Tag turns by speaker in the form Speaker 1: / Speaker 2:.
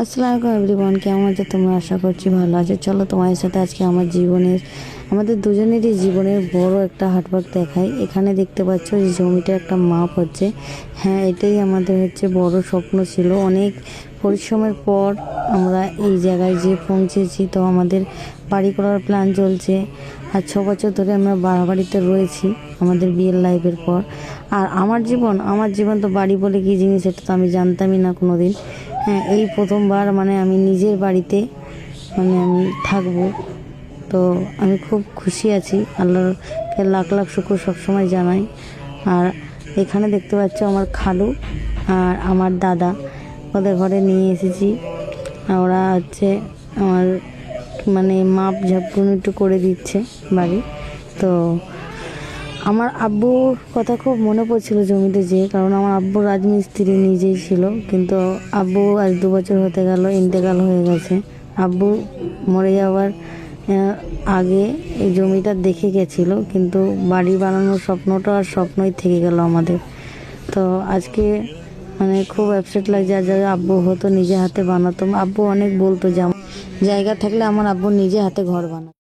Speaker 1: আসসালামু আলাইকুম এভরিওয়ান, কেমন আছো তোমরা? আশা করছি ভালো আছো। চলো তোমাদের সাথে আজকে আমাদের দুজনেরই জীবনের বড় একটা হাটবাগ দেখাই। এখানে দেখতে পাচ্ছ যে জমিটা একটা মাপ হচ্ছে। হ্যাঁ, এটাই আমাদের বড় স্বপ্ন ছিল। অনেক পরিশ্রমের পর আমরা এই জায়গায় যে পৌঁছেছি। তো আমাদের বাড়ি করার প্ল্যান চলছে, আর 6 বছর ধরে আমরা বাড়িতে রয়েছি আমাদের বিয়ের লাইফের পর। আর আমার জীবন তো বাড়ি বলে কি জিনিস এটা তো আমি জানতামই না কোনোদিন। হ্যাঁ, এই প্রথমবার আমি নিজের বাড়িতে আমি থাকবো। তো আমি খুব খুশি আছি, আল্লাহকে লাখ লাখ শুকর সবসময় জানাই। আর এখানে দেখতে পাচ্ছ আমার খালু আর আমার দাদা, ওদের ঘরে নিয়ে এসেছি। আর ওরা আমার মাপ ঝাপগুলো একটু করে দিচ্ছে বাড়ি। তো আমার আব্বুর কথা খুব মনে পড়ছিল জমিতে কারণ আমার আব্বু রাজমিস্ত্রি নিজেই ছিল, কিন্তু আব্বু আজ 2 বছর হতে গেল ইন্তেকাল হয়ে গেছে। আব্বু মরে যাওয়ার আগে এই জমিটা দেখে গেছিল, কিন্তু বাড়ি বানানোর স্বপ্নটা আর স্বপ্নই থেকে গেল আমাদের। তো আজকে খুব আপসেট লাগছে। আর যারা আব্বু হতো নিজে হাতে বানাতো, আব্বু অনেক বলতো যে জায়গা থাকলে আমার আব্বু নিজে হাতে ঘর বানাতো।